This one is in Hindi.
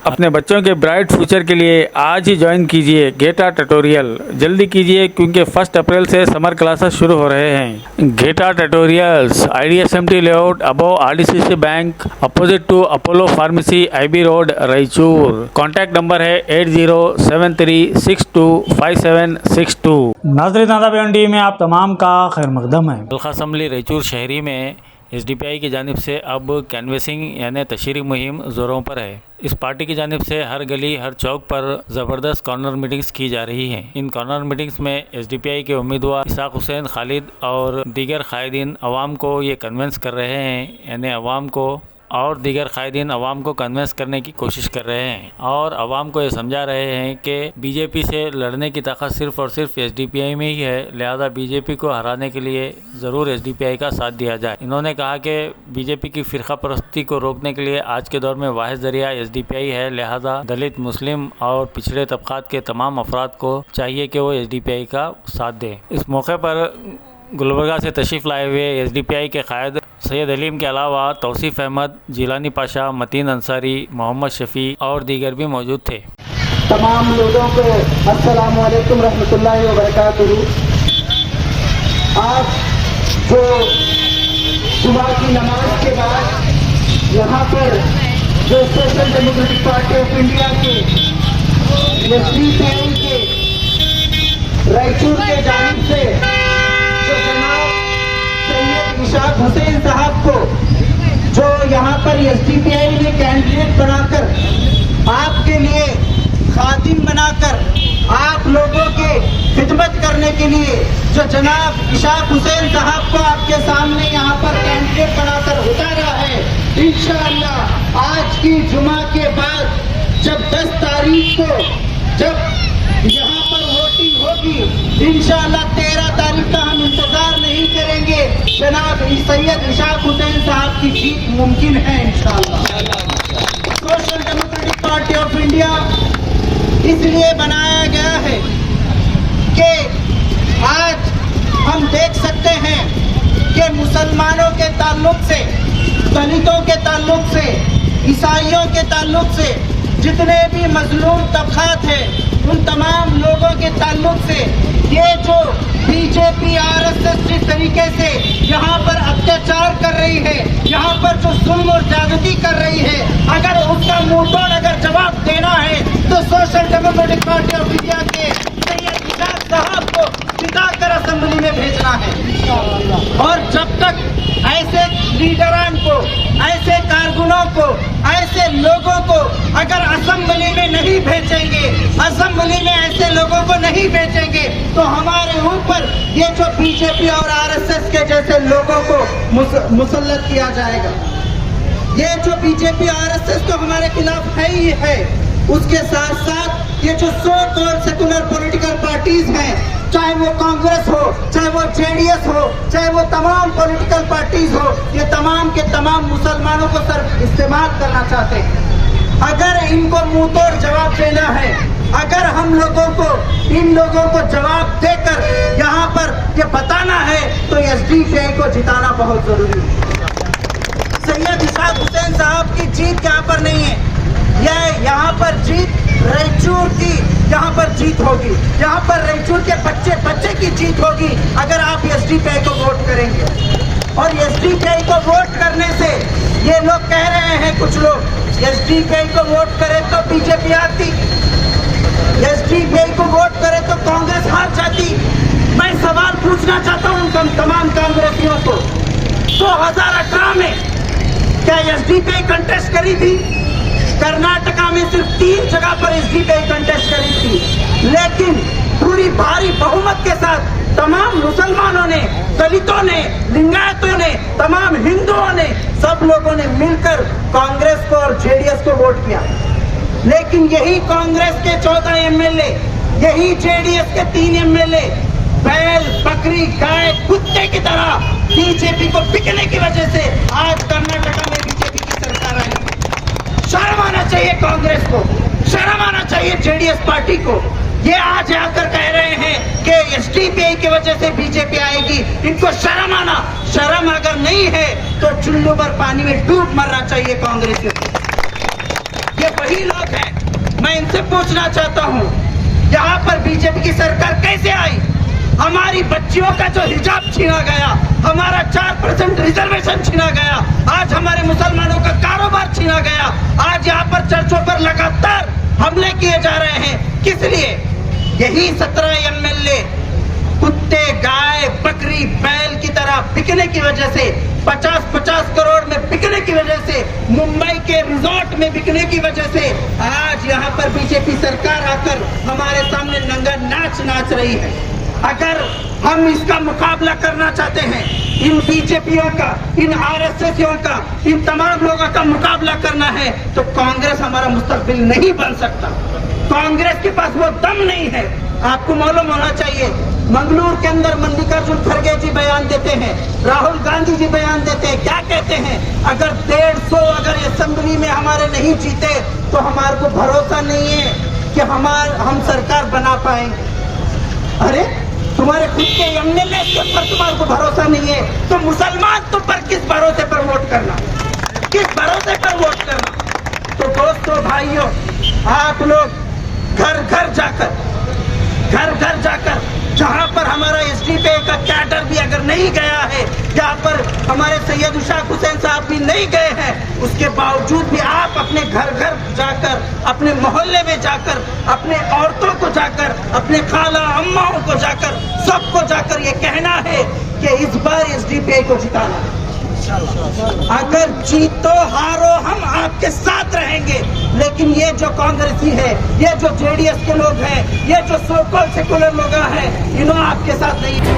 अपने बच्चों के ब्राइट फ्यूचर के लिए आज ही ज्वाइन कीजिए घेटा ट्यूटोरियल। जल्दी कीजिए क्योंकि 1 अप्रैल से समर क्लासेस शुरू हो रहे हैं। Gheta tutorials, IDSMT layout, above RDCC bank, opposite to Apollo pharmacy, IB road, Raichur. Contact number है 8073625762। नाज़रीन आदाब एनडी में आप तमाम का खैर मकदम है। हल्का असम्बली रायचूर शहरी में SDPI की जानिब से अब कैनवेसिंग यानी तशहीरी मुहिम ज़ोरों पर है। इस पार्टी की जानिब से हर गली हर चौक पर ज़बरदस्त कॉर्नर मीटिंग्स की जा रही हैं। इन कॉर्नर मीटिंग्स में SDPI के उम्मीदवार इसाक हुसैन खालिद और दीगर कायदीन अवाम को ये कन्वेंस कर रहे हैं, यानी अवाम को और दीगर कायदीन अवाम को कन्वेंस करने की कोशिश कर रहे हैं और अवाम को ये समझा रहे हैं कि बीजेपी से लड़ने की ताकत सिर्फ़ और सिर्फ SDPI में ही है, लिहाजा बीजेपी को हराने के लिए ज़रूर SDPI का साथ दिया जाए। इन्होंने कहा कि बीजेपी की फ़िरका परस्ती को रोकने के लिए आज के दौर में वाहिद ज़रिया SDPI है, लिहाजा दलित, मुस्लिम और पिछड़े तबक़ात के तमाम अफराद को चाहिए कि वो SDPI का साथ दें। इस मौके पर गुलबर्गा से तशरीफ़ लाए हुए SDPI के कायद सैयद अलीम के अलावा तौसीफ़ अहमद, जिलानी पाशा, मतीन अंसारी, मोहम्मद शफ़ी और दीगर भी मौजूद थे। तमाम लोगों को अस्सलामु अलैकुम रहमतुल्लाहि व बरकातुहू। आज जो जुमा की नमाज के बाद यहाँ पर जो social democratic party of India के SDPI के रायचूर के जानिब से जो जनाब सैयद इशाक हुसैन साहब को जो यहाँ पर SDPI ने कैंडिडेट बनाकर आपके लिए खादिम बनाकर आप लोगों के खिदमत करने के लिए जो जनाब इशाक हुसैन साहब को आपके सामने यहाँ पर कैंडिडेट बनाकर उतारा है, इंशाअल्लाह आज की जुमा के बाद जब 10 तारीख को जब यहाँ पर वोटिंग होगी, इंशाअल्लाह 13 तारीख का हम इंतजार नहीं करेंगे, जनाब सैयद इशाक हुसैन साहब की जीत मुमकिन है इंशाअल्लाह। Social democratic party of India इसलिए बनाया गया है कि आज हम देख सकते हैं कि मुसलमानों के ताल्लुक से, दलितों के ताल्लुक से, ईसाइयों के ताल्लुक से, जितने भी मजलूम तबकात हैं उन तमाम लोगों के ताल्लुक से ये जो बीजेपी RSS जिस तरीके से यहाँ पर अत्याचार कर रही है, यहाँ पर जो जुल्म और ज्यादती कर रही है, अगर उसका मुंहतोड़ अगर जवाब देना है तो social democratic party of India के सैयद इशाक साहब को जिताकर असेंबली में भेजना है। और जब तक ऐसे लीडरान को, ऐसे कारकुनों को, ऐसे लोगों को अगर असेंबली में नहीं भेजेंगे, असेंबली में ऐसे लोगों को नहीं भेजेंगे तो हमारे ऊपर ये जो बीजेपी और RSS के जैसे लोगों को मुसल्लत किया जाएगा। ये जो बीजेपी RSS तो हमारे खिलाफ है ही है, उसके साथ साथ ये जो so called secular political parties हैं, चाहे वो कांग्रेस हो, चाहे वो JDS हो, चाहे वो तमाम पॉलिटिकल पार्टीज हो, ये तमाम के तमाम मुसलमानों को सिर्फ इस्तेमाल करना चाहते हैं। अगर इनको मुंहतोड़ जवाब देना है, अगर हम लोगों को इन लोगों को जवाब देकर यहाँ पर ये बताना है तो SDPI को जिताना बहुत जरूरी है। सैयद इशाक हुसैन साहब की जीत यहाँ पर नहीं है, यह यहाँ पर जीत रायचूर की यहाँ पर जीत होगी, यहाँ पर रायचूर के बच्चे की जीत होगी अगर आप SDPI को वोट करेंगे। और SDPI को वोट करने से ये लोग कह रहे हैं, कुछ लोग SDPI को वोट करे तो बीजेपी आती, SDPI को वोट करे तो कांग्रेस हार जाती। मैं सवाल पूछना चाहता हूँ तमाम कांग्रेसियों को, 2018 में क्या SDPI कंटेस्ट करी थी? कर्नाटका में सिर्फ 3 जगह पर SDPI कंटेस्ट करी थी, लेकिन पूरी भारी बहुमत के साथ तमाम मुसलमानों ने, दलितों ने, लिंगायतों ने, तमाम हिंदुओं ने, सब लोगों ने मिलकर कांग्रेस को और JDS को वोट किया। लेकिन यही कांग्रेस के 14 MLA, यही JDS के 3 MLA बैल, बकरी, गाय, कुत्ते की तरह बीजेपी को बिकने की वजह से आज कर्नाटका में बीजेपी की सरकार आई। शर्म आना चाहिए कांग्रेस को, शर्म आना चाहिए JDS पार्टी को। ये आज आकर कह रहे हैं कि SDPI की वजह से बीजेपी आएगी, इनको शर्म आना, शर्म अगर नहीं है तो चुल्लू पर पानी में डूब मरना चाहिए कांग्रेस को। ये वही लोग हैं। मैं इनसे पूछना चाहता हूँ, यहाँ पर बीजेपी की सरकार कैसे आई? हमारी बच्चियों का जो हिजाब छीना गया, हमारा 4% रिजर्वेशन छीना गया, आज हमारे मुसलमानों का कारोबार छीना गया, आज यहाँ पर चर्चों पर लगातार हमले किए जा रहे हैं। किस लिए? यही 17 एमएलए कुत्ते, गाय, बकरी, बैल की तरह बिकने की वजह से, 50-50 करोड़ में बिकने की वजह से, मुंबई के रिजॉर्ट में बिकने की वजह से आज यहाँ पर बीजेपी सरकार आकर हमारे सामने नंगा नाच नाच रही है। अगर हम इसका मुकाबला करना चाहते हैं, इन बीजेपियों का, इन आरएसएसियों का, इन तमाम लोगों का मुकाबला करना है, तो कांग्रेस हमारा मुस्तकबिल नहीं बन सकता। कांग्रेस के पास वो दम नहीं है। आपको मालूम होना चाहिए, मंगलूर के अंदर मल्लिकार्जुन खड़गे जी बयान देते हैं, राहुल गांधी जी बयान देते हैं, क्या कहते हैं? अगर 150 अगर असेंबली में हमारे नहीं जीते तो हमारे को भरोसा नहीं है कि हम सरकार बना पाएंगे। अरे तुम्हारे खुद के एमएलए के ऊपर तुम्हारे को भरोसा नहीं है, तो मुसलमान तुम पर किस भरोसे पर वोट करना? किस भरोसे पर वोट करना? तो दोस्तों, भाइयों, आप लोग घर घर जाकर जहां पर हमारा एसडीपीआई का कैडर भी अगर नहीं गया है, जहां पर हमारे सैयद उशाक हुसैन साहब भी नहीं गए हैं, उसके बावजूद भी आप अपने घर घर जाकर, अपने मोहल्ले में जाकर, अपने औरतों को जाकर, अपने खाला अम्माओं को जाकर, सबको जाकर ये कहना है कि इस बार एसडीपीआई को जिताना है। अगर जीतो हारो हम आपके साथ रहेंगे, लेकिन ये जो कांग्रेसी है, ये जो जेडीएस के लोग हैं, ये जो सो कॉल्ड सेकुलर लोग हैं, इन्होंने आपके साथ नहीं है।